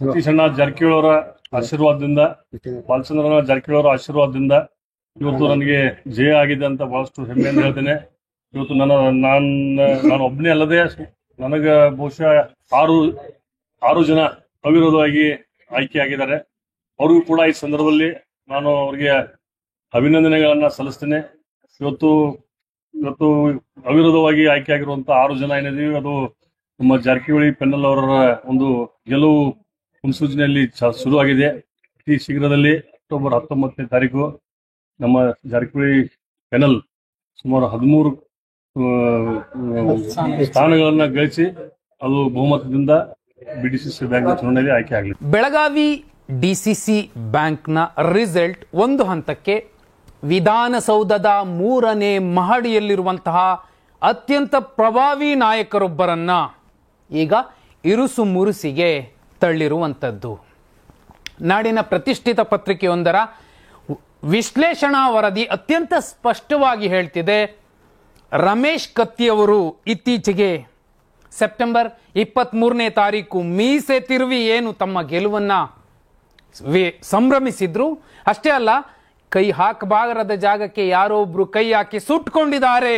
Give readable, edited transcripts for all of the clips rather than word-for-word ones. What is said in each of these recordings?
ಸತೀಶ್ ಅಣ್ಣ ಜಾರಕಿಹೊಳಿ ಅವರ ಆಶೀರ್ವಾದದಿಂದ, ಬಾಲಚಂದ್ರನ ಜಾರಕಿಹೊಳಿ ಅವರ ಆಶೀರ್ವಾದದಿಂದ ಇವತ್ತು ನನಗೆ ಜಯ ಆಗಿದೆ ಅಂತ ಬಹಳಷ್ಟು ಹೆಮ್ಮೆಯಿಂದ ಹೇಳ್ತೇನೆ. ಇವತ್ತು ನಾನು ಒಬ್ಬನೇ ಅಲ್ಲದೆ ನನಗ ಬಹುಶಃ ಆರು ಜನ ಅವಿರೋಧವಾಗಿ ಆಯ್ಕೆಯಾಗಿದ್ದಾರೆ. ಅವ್ರಿಗೂ ಕೂಡ ಈ ಸಂದರ್ಭದಲ್ಲಿ ನಾನು ಅವ್ರಿಗೆ ಅಭಿನಂದನೆಗಳನ್ನ ಸಲ್ಲಿಸ್ತೇನೆ. ಇವತ್ತು ಅವಿರೋಧವಾಗಿ ಆಯ್ಕೆಯಾಗಿರುವಂತಹ 6 ಜನ ಏನಿದೀವಿ, ಅದು ನಮ್ಮ ಜಾರಕಿಹೊಳಿ ಪೆನ್ನಲ್ ಅವರ ಒಂದು ಗೆಲುವು ಮುನ್ಸೂಚನೆಯಲ್ಲಿ ಶುರುವಾಗಿದೆ. ಅತಿ ಶೀಘ್ರದಲ್ಲಿ ಅಕ್ಟೋಬರ್ 19ನೇ ತಾರೀಕು ನಮ್ಮ ಜಾರಕಿಹೊಳಿ ಪೆನ್ನಲ್ ಸುಮಾರು 13 ಸ್ಥಾನಗಳನ್ನ ಗಳಿಸಿ ಅದು ಬಹುಮತದಿಂದ ಬಿಡಿಸಿಸಿ ಬ್ಯಾಂಕ್ ಚುನಾವಣೆಯಲ್ಲಿ ಆಯ್ಕೆ ಆಗಲಿ. ಬೆಳಗಾವಿ ಡಿಸಿಸಿ ಬ್ಯಾಂಕ್ನ ರಿಸಲ್ಟ್ ಒಂದು ಹಂತಕ್ಕೆ ವಿಧಾನಸೌಧದ 3ನೇ ಮಹಡಿಯಲ್ಲಿರುವಂತಹ ಅತ್ಯಂತ ಪ್ರಭಾವಿ ನಾಯಕರೊಬ್ಬರನ್ನ ಈಗ ಇರುಸು ಮುರುಸಿಗೆ ತಳ್ಳಿರುವಂಥದ್ದು. ನಾಡಿನ ಪ್ರತಿಷ್ಠಿತ ಪತ್ರಿಕೆಯೊಂದರ ವಿಶ್ಲೇಷಣಾ ವರದಿ ಅತ್ಯಂತ ಸ್ಪಷ್ಟವಾಗಿ ಹೇಳ್ತಿದೆ. ರಮೇಶ್ ಕತ್ತಿಯವರು ಇತ್ತೀಚೆಗೆ ಸೆಪ್ಟೆಂಬರ್ 23ನೇ ತಾರೀಕು ಮೀಸೆ ತಿರುವಿ ಏನು ತಮ್ಮ ಗೆಲುವನ್ನು ಸಂಭ್ರಮಿಸಿದ್ರು, ಅಷ್ಟೇ ಅಲ್ಲ ಕೈ ಹಾಕಬಾರದ ಜಾಗಕ್ಕೆ ಯಾರೋ ಒಬ್ರು ಕೈ ಹಾಕಿ ಸುಟ್ಕೊಂಡಿದ್ದಾರೆ,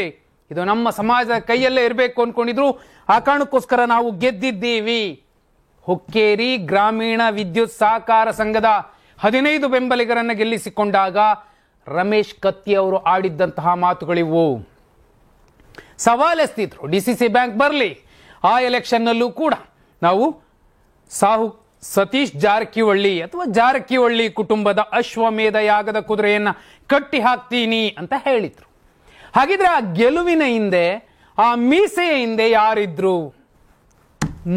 ಇದು ನಮ್ಮ ಸಮಾಜದ ಕೈಯಲ್ಲೇ ಇರಬೇಕು ಅನ್ಕೊಂಡಿದ್ರು, ಆ ಕಾರಣಕ್ಕೋಸ್ಕರ ನಾವು ಗೆದ್ದಿದ್ದೀವಿ. ಹುಕ್ಕೇರಿ ಗ್ರಾಮೀಣ ವಿದ್ಯುತ್ ಸಹಕಾರ ಸಂಘದ 15 ಬೆಂಬಲಿಗರನ್ನು ಗೆಲ್ಲಿಸಿಕೊಂಡಾಗ ರಮೇಶ್ ಕತ್ತಿ ಅವರು ಆಡಿದ್ದಂತಹ ಮಾತುಗಳಿವು. ಸವಾಲೆಸ್ತಿದ್ರು, ಡಿಸಿಸಿ ಬ್ಯಾಂಕ್ ಬರಲಿ, ಆ ಎಲೆಕ್ಷನ್ನಲ್ಲೂ ಕೂಡ ನಾವು ಸತೀಶ್ ಜಾರಕಿಹೊಳಿ ಅಥವಾ ಜಾರಕಿಹೊಳಿ ಕುಟುಂಬದ ಅಶ್ವಮೇಧ ಯಾಗದ ಕುದುರೆಯನ್ನ ಕಟ್ಟಿ ಹಾಕ್ತೀನಿ ಅಂತ ಹೇಳಿದ್ರು. ಹಾಗಿದ್ರೆ ಆ ಗೆಲುವಿನ ಹಿಂದೆ, ಆ ಮೀಸೆಯ ಹಿಂದೆ ಯಾರಿದ್ರು?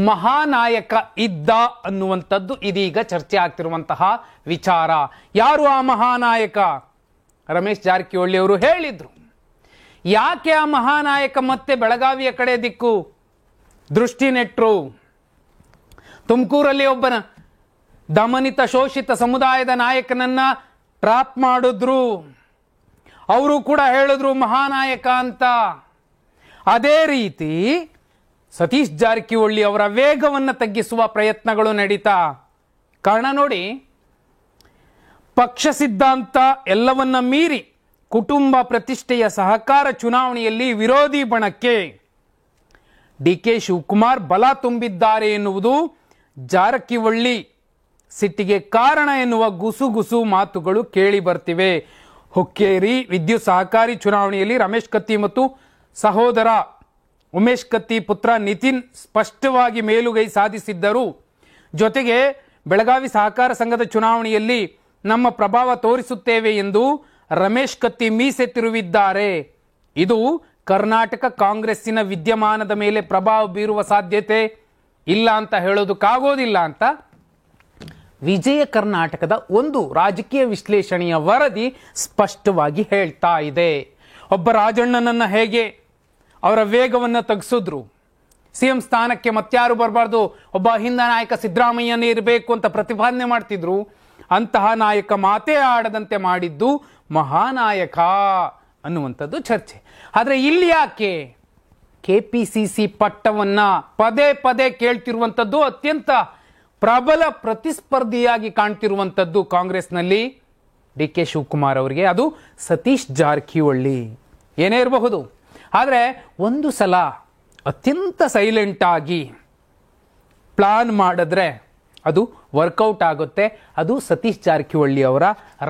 ಮಹಾನಾಯಕ ಇದ್ದ ಅನ್ನುವಂಥದ್ದು ಇದೀಗ ಚರ್ಚೆ ಆಗ್ತಿರುವಂತಹ ವಿಚಾರ. ಯಾರು ಆ ಮಹಾನಾಯಕ? ರಮೇಶ್ ಜಾರಕಿಹೊಳಿ ಅವರು ಹೇಳಿದ್ರು. ಯಾಕೆ ಆ ಮಹಾನಾಯಕ ಮತ್ತೆ ಬೆಳಗಾವಿಯ ಕಡೆ ದಿಕ್ಕು ದೃಷ್ಟಿ ನೆಟ್ರು? ತುಮಕೂರಲ್ಲಿ ಒಬ್ಬನ ದಮನಿತ ಶೋಷಿತ ಸಮುದಾಯದ ನಾಯಕನನ್ನ ಟ್ರಾಪ್ ಮಾಡಿದ್ರು, ಅವರು ಕೂಡ ಹೇಳಿದ್ರು ಮಹಾನಾಯಕ ಅಂತ. ಅದೇ ರೀತಿ ಸತೀಶ್ ಜಾರಕಿಹೊಳಿ ಅವರ ವೇಗವನ್ನು ತಗ್ಗಿಸುವ ಪ್ರಯತ್ನಗಳು ನಡೀತಾ. ಕಾರಣ ನೋಡಿ, ಪಕ್ಷ ಸಿದ್ಧಾಂತ ಎಲ್ಲವನ್ನ ಮೀರಿ ಕುಟುಂಬ ಪ್ರತಿಷ್ಠೆಯ ಸಹಕಾರ ಚುನಾವಣೆಯಲ್ಲಿ ವಿರೋಧಿ ಬಣಕ್ಕೆ ಡಿಕೆ ಶಿವಕುಮಾರ್ ಬಲ ತುಂಬಿದ್ದಾರೆ ಎನ್ನುವುದು ಜಾರಕಿಹೊಳಿ ಸಿಟ್ಟಿಗೆ ಕಾರಣ ಎನ್ನುವ ಗುಸುಗುಸು ಮಾತುಗಳು ಕೇಳಿ ಬರ್ತಿವೆ. ಹುಕ್ಕೇರಿ ವಿದ್ಯುತ್ ಸಹಕಾರಿ ಚುನಾವಣೆಯಲ್ಲಿ ರಮೇಶ್ ಕತ್ತಿ ಮತ್ತು ಸಹೋದರ ಉಮೇಶ್ ಕತ್ತಿ ಪುತ್ರ ನಿತಿನ್ ಸ್ಪಷ್ಟವಾಗಿ ಮೇಲುಗೈ ಸಾಧಿಸಿದ್ದರು. ಜೊತೆಗೆ ಬೆಳಗಾವಿ ಸಹಕಾರ ಸಂಘದ ಚುನಾವಣೆಯಲ್ಲಿ ನಮ್ಮ ಪ್ರಭಾವ ತೋರಿಸುತ್ತೇವೆ ಎಂದು ರಮೇಶ್ ಕತ್ತಿ ಮೀಸೆ ತಿರುವಿದ್ದಾರೆ. ಇದು ಕರ್ನಾಟಕ ಕಾಂಗ್ರೆಸ್ಸಿನ ವಿದ್ಯಮಾನದ ಮೇಲೆ ಪ್ರಭಾವ ಬೀರುವ ಸಾಧ್ಯತೆ ಇಲ್ಲ ಅಂತ ಹೇಳೋದಕ್ಕಾಗೋದಿಲ್ಲ ಅಂತ ವಿಜಯ ಕರ್ನಾಟಕದ ಒಂದು ರಾಜಕೀಯ ವಿಶ್ಲೇಷಣೆಯ ವರದಿ ಸ್ಪಷ್ಟವಾಗಿ ಹೇಳ್ತಾ ಇದೆ. ಒಬ್ಬ ರಾಜಣ್ಣನನ್ನ ಹೇಗೆ ಅವರ ವೇಗವನ್ನು ತಗ್ಸಿದ್ರು, ಸಿಎಂ ಸ್ಥಾನಕ್ಕೆ ಮತ್ಯಾರು ಬರಬಾರ್ದು, ಒಬ್ಬ ಹಿಂದ ನಾಯಕ ಸಿದ್ದರಾಮಯ್ಯನೇ ಇರಬೇಕು ಅಂತ ಪ್ರತಿಪಾದನೆ ಮಾಡ್ತಿದ್ರು, ಅಂತಹ ನಾಯಕ ಮಾತೇ ಆಡದಂತೆ ಮಾಡಿದ್ದು ಮಹಾನಾಯಕ ಅನ್ನುವಂಥದ್ದು ಚರ್ಚೆ. ಆದರೆ ಇಲ್ಲಿ ಯಾಕೆ ಕೆಪಿಸಿಸಿ ಪಟ್ಟವನ್ನ ಪದೇ ಪದೇ ಕೇಳ್ತಿರುವಂಥದ್ದು, ಅತ್ಯಂತ ಪ್ರಬಲ ಪ್ರತಿಸ್ಪರ್ಧಿಯಾಗಿ ಕಾಣ್ತಿರುವಂಥದ್ದು ಕಾಂಗ್ರೆಸ್ನಲ್ಲಿ ಡಿಕೆ ಶಿವಕುಮಾರ್ ಅವರಿಗೆ, ಅದು ಸತೀಶ್ ಜಾರಕಿಹೊಳಿ ಏನೇ ಇರಬಹುದು. ಆದರೆ ಒಂದು ಸಲ ಅತ್ಯಂತ ಸೈಲೆಂಟ್ ಆಗಿ ಪ್ಲಾನ್ ಮಾಡಿದ್ರೆ ಅದು ವರ್ಕೌಟ್ ಆಗುತ್ತೆ. ಅದು ಸತೀಶ್ ಜಾರಕಿಹೊಳಿ ಅವರ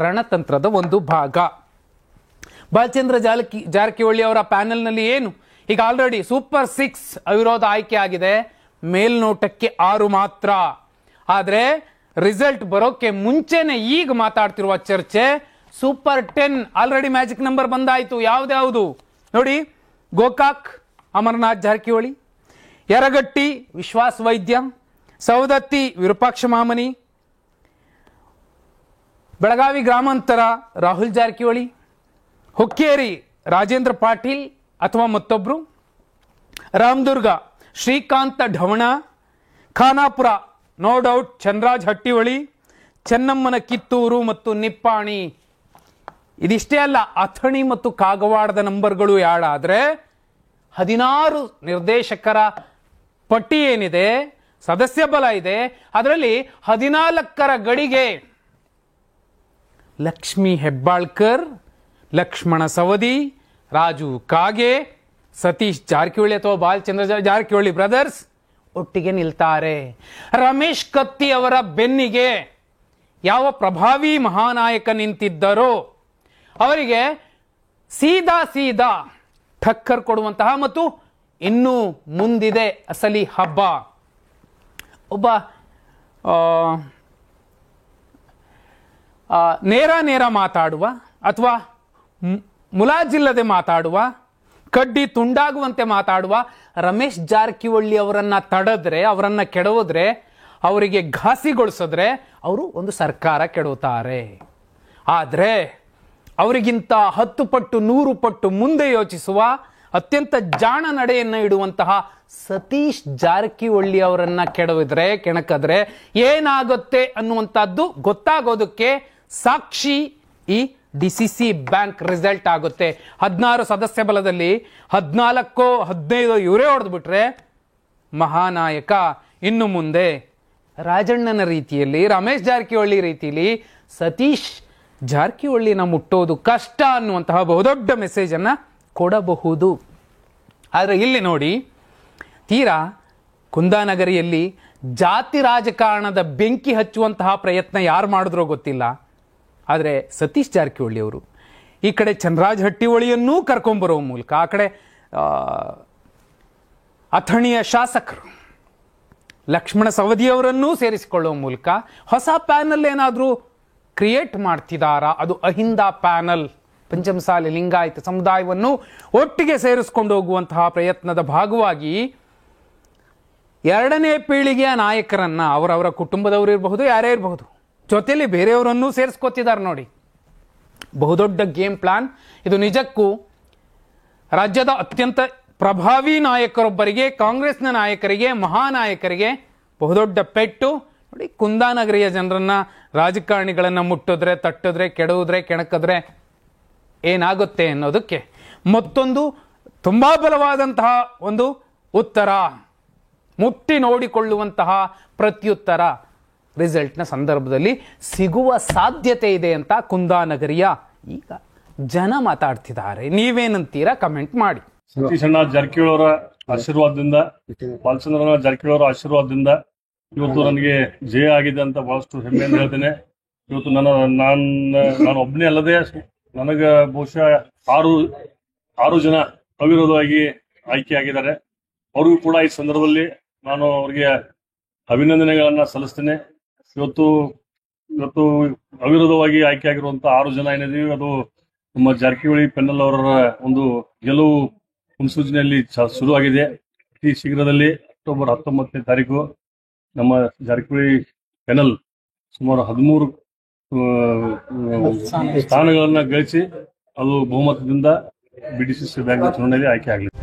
ರಣತಂತ್ರದ ಒಂದು ಭಾಗ. ಬಾಲಚಂದ್ರ ಜಾರಕಿಹೊಳಿ ಅವರ ಪ್ಯಾನೆಲ್ನಲ್ಲಿ ಏನು ಈಗ ಆಲ್ರೆಡಿ ಸೂಪರ್ 6 ಅವಿರೋಧ ಆಯ್ಕೆ ಆಗಿದೆ, ಮೇಲ್ನೋಟಕ್ಕೆ 6 ಮಾತ್ರ. ಆದರೆ ರಿಸಲ್ಟ್ ಬರೋಕೆ ಮುಂಚೆನೆ ಈಗ ಮಾತಾಡ್ತಿರುವ ಚರ್ಚೆ ಸೂಪರ್ 10 ಆಲ್ರೆಡಿ ಮ್ಯಾಜಿಕ್ ನಂಬರ್ ಬಂದಾಯಿತು. ಯಾವ್ದ್ಯಾವುದು ನೋಡಿ, ಗೋಕಾಕ್ ಅಮರನಾಥ್ ಜಾರಕಿಹೊಳಿ, ಯರಗಟ್ಟಿ ವಿಶ್ವಾಸ್ ವೈದ್ಯ, ಸೌದತ್ತಿ ವಿರೂಪಾಕ್ಷ ಮಾಮನಿ, ಬೆಳಗಾವಿ ಗ್ರಾಮಾಂತರ ರಾಹುಲ್ ಜಾರಕಿಹೊಳಿ, ಹುಕ್ಕೇರಿ ರಾಜೇಂದ್ರ ಪಾಟೀಲ್ ಅಥವಾ ಮತ್ತೊಬ್ರು, ರಾಮದುರ್ಗ ಶ್ರೀಕಾಂತ ಢವಣ, ಖಾನಾಪುರ ನೋ ಡೌಟ್ ಚಂದ್ರರಾಜ್ ಹಟ್ಟಿಹೊಳಿ, ಚೆನ್ನಮ್ಮನ ಕಿತ್ತೂರು ಮತ್ತು ನಿಪ್ಪಾಣಿ. ಇದಿಷ್ಟೇ ಅಲ್ಲ, ಅಥಣಿ ಮತ್ತು ಕಾಗವಾಡದ ನಂಬರ್ಗಳು ಯಾಡಾದ್ರೆ 16 ನಿರ್ದೇಶಕರ ಪಟ್ಟಿ ಏನಿದೆ ಸದಸ್ಯ ಬಲ ಇದೆ. ಅದರಲ್ಲಿ 14ರ ಗಡಿಗೆ ಲಕ್ಷ್ಮೀ ಹೆಬ್ಬಾಳ್ಕರ್, ಲಕ್ಷ್ಮಣ ಸವದಿ, ರಾಜು ಕಾಗೆ, ಸತೀಶ್ ಜಾರಕಿಹೊಳಿ ಅಥವಾ ಬಾಲಚಂದ್ರ ಜಾರಕಿಹೊಳಿ ಬ್ರದರ್ಸ್ ಒಟ್ಟಿಗೆ ನಿಲ್ತಾರೆ. ರಮೇಶ್ ಕತ್ತಿ ಅವರ ಬೆನ್ನಿಗೆ ಯಾವ ಪ್ರಭಾವಿ ಮಹಾನಾಯಕ ನಿಂತಿದ್ದರೋ ಅವರಿಗೆ ಸೀದಾ ಠಕ್ಕರ್ ಕೊಡುವಂತಹ ಮತ್ತು ಇನ್ನೂ ಮುಂದಿದೆ ಅಸಲಿ ಹಬ್ಬ. ಒಬ್ಬ ನೇರ ಮಾತಾಡುವ ಅಥವಾ ಮುಲಾಜಿಲ್ಲದೆ ಮಾತಾಡುವ, ಕಡ್ಡಿ ತುಂಡಾಗುವಂತೆ ಮಾತಾಡುವ ರಮೇಶ್ ಜಾರಕಿಹೊಳಿ ಅವರನ್ನ ತಡೆದ್ರೆ, ಅವರನ್ನ ಕೆಡವಿದ್ರೆ, ಅವರಿಗೆ ಘಾಸಿಗೊಳಿಸಿದ್ರೆ ಅವರು ಒಂದು ಸರ್ಕಾರ ಕೆಡುತ್ತಾರೆ. ಆದರೆ ಅವರಿಗಿಂತ 10 ಪಟ್ಟು 100 ಪಟ್ಟು ಮುಂದೆ ಯೋಚಿಸುವ ಅತ್ಯಂತ ಜಾಣ ನಡೆಯನ್ನು ಇಡುವಂತಹ ಸತೀಶ್ ಜಾರಕಿಹೊಳಿ ಅವರನ್ನ ಕೆಣಕಿದ್ರೆ ಏನಾಗುತ್ತೆ ಅನ್ನುವಂಥದ್ದು ಗೊತ್ತಾಗೋದಕ್ಕೆ ಸಾಕ್ಷಿ ಈ DCC ಬ್ಯಾಂಕ್ ರಿಸಲ್ಟ್ ಆಗುತ್ತೆ. 16 ಸದಸ್ಯ ಬಲದಲ್ಲಿ 14-15 ಇವರೇ ಹೊಡೆದ್ಬಿಟ್ರೆ ಮಹಾನಾಯಕ ಇನ್ನು ಮುಂದೆ ರಾಜಣ್ಣನ ರೀತಿಯಲ್ಲಿ, ರಮೇಶ್ ಜಾರಕಿಹೊಳಿ ರೀತಿಯಲ್ಲಿ ಸತೀಶ್ ಜಾರಕಿಹೊಳಿನ ಮುಟ್ಟೋದು ಕಷ್ಟ ಅನ್ನುವಂತಹ ಬಹುದೊಡ್ಡ ಮೆಸೇಜ್ ಅನ್ನ ಕೊಡಬಹುದು. ಆದರೆ ಇಲ್ಲಿ ನೋಡಿ, ತೀರಾ ಕುಂದಾನಗರಿಯಲ್ಲಿ ಜಾತಿ ರಾಜಕಾರಣದ ಬೆಂಕಿ ಹಚ್ಚುವಂತಹ ಪ್ರಯತ್ನ ಯಾರು ಮಾಡಿದ್ರೋ ಗೊತ್ತಿಲ್ಲ. ಆದರೆ ಸತೀಶ್ ಜಾರಕಿಹೊಳಿ ಅವರು ಈ ಕಡೆ ಚಂದ್ರರಾಜ್ ಹಟ್ಟಿಹೊಳಿಯನ್ನೂ ಕರ್ಕೊಂಬರೋ ಮೂಲಕ, ಆ ಕಡೆ ಅಥಣಿಯ ಶಾಸಕರು ಲಕ್ಷ್ಮಣ ಸವದಿಯವರನ್ನೂ ಸೇರಿಸಿಕೊಳ್ಳುವ ಮೂಲಕ ಹೊಸ ಪ್ಯಾನಲ್ ಏನಾದರೂ ಕ್ರಿಯೇಟ್ ಮಾಡ್ತಿದ್ದಾರಾ? ಅದು ಅಹಿಂದ ಪ್ಯಾನಲ್, ಪಂಚಮಸಾಲಿ ಲಿಂಗಾಯತ ಸಮುದಾಯವನ್ನು ಒಟ್ಟಿಗೆ ಸೇರಿಸಿಕೊಂಡು ಹೋಗುವಂತಹ ಪ್ರಯತ್ನದ ಭಾಗವಾಗಿ 2ನೇ ಪೀಳಿಗೆಯ ನಾಯಕರನ್ನ, ಅವರವರ ಕುಟುಂಬದವರು ಇರಬಹುದು, ಯಾರೇ ಇರಬಹುದು, ಜೊತೆಯಲ್ಲಿ ಬೇರೆಯವರನ್ನೂ ಸೇರಿಸ್ಕೊತಿದ್ದಾರೆ ನೋಡಿ. ಬಹುದೊಡ್ಡ ಗೇಮ್ ಪ್ಲಾನ್ ಇದು. ನಿಜಕ್ಕೂ ರಾಜ್ಯದ ಅತ್ಯಂತ ಪ್ರಭಾವಿ ನಾಯಕರೊಬ್ಬರಿಗೆ, ಕಾಂಗ್ರೆಸ್ನ ನಾಯಕರಿಗೆ, ಮಹಾನಾಯಕರಿಗೆ ಬಹುದೊಡ್ಡ ಪೆಟ್ಟು ನೋಡಿ. ಕುಂದಾನಗರಿಯ ಜನರನ್ನ, ರಾಜಕಾರಣಿಗಳನ್ನ ಮುಟ್ಟಿದ್ರೆ, ತಟ್ಟಿದ್ರೆ, ಕೆಡವಿದ್ರೆ, ಕೆಣಕಿದ್ರೆ ಏನಾಗುತ್ತೆ ಅನ್ನೋದಕ್ಕೆ ಮತ್ತೊಂದು ತುಂಬಾ ಬಲವಾದಂತಹ ಒಂದು ಉತ್ತರ, ಮುಟ್ಟಿ ನೋಡಿಕೊಳ್ಳುವಂತಹ ಪ್ರತ್ಯುತ್ತರ ರಿಸಲ್ಟ್ನ ಸಂದರ್ಭದಲ್ಲಿ ಸಿಗುವ ಸಾಧ್ಯತೆ ಇದೆ ಅಂತ ಕುಂದಾನಗರಿಯ ಈಗ ಜನ ಮಾತಾಡ್ತಿದ್ದಾರೆ. ನೀವೇನಂತೀರಾ? ಕಮೆಂಟ್ ಮಾಡಿ. ಸತೀಶ್ ಅಣ್ಣ ಜಾರಕಿಹೊಳಿ ಅವರ ಆಶೀರ್ವಾದದಿಂದ, ಬಾಲಚಂದ್ರ ಜಾರಕಿಹೊಳಿ ಅವರ ಆಶೀರ್ವಾದದಿಂದ ಇವತ್ತು ನನಗೆ ಜಯ ಆಗಿದೆ ಅಂತ ಬಹಳಷ್ಟು ಹೆಮ್ಮೆಯಿಂದ ಹೇಳ್ತೇನೆ. ಇವತ್ತು ನಾನು ಒಬ್ಬನೇ ಅಲ್ಲದೆ ನನಗ ಬಹುಶಃ 6 ಜನ ಅವಿರೋಧವಾಗಿ ಆಯ್ಕೆಯಾಗಿದ್ದಾರೆ. ಅವ್ರಿಗೂ ಕೂಡ ಈ ಸಂದರ್ಭದಲ್ಲಿ ನಾನು ಅವ್ರಿಗೆ ಅಭಿನಂದನೆಗಳನ್ನ ಸಲ್ಲಿಸ್ತೇನೆ. ಇವತ್ತು ಅವಿರೋಧವಾಗಿ ಆಯ್ಕೆಯಾಗಿರುವಂತಹ 6 ಜನ ಏನಿದೀವಿ, ಅದು ನಮ್ಮ ಜಾರಕಿಹೊಳಿ ಪೆನ್ನಲ್ ಅವರ ಒಂದು ಗೆಲುವು ಮುನ್ಸೂಚನೆಯಲ್ಲಿ ಶುರುವಾಗಿದೆ. ಅತಿ ಶೀಘ್ರದಲ್ಲಿ ಅಕ್ಟೋಬರ್ 19ನೇ ತಾರೀಕು ನಮ್ಮ ಜಾರಕಿಹೊಳಿ ಪೆನಲ್ ಸುಮಾರು 13 ಸ್ಥಾನಗಳನ್ನ ಗಳಿಸಿ ಅದು ಬಹುಮತದಿಂದ BDCC ಬ್ಯಾಂಕ್ ಚುನಾವಣೆಯಲ್ಲಿ ಆಯ್ಕೆ ಆಗಲಿದೆ.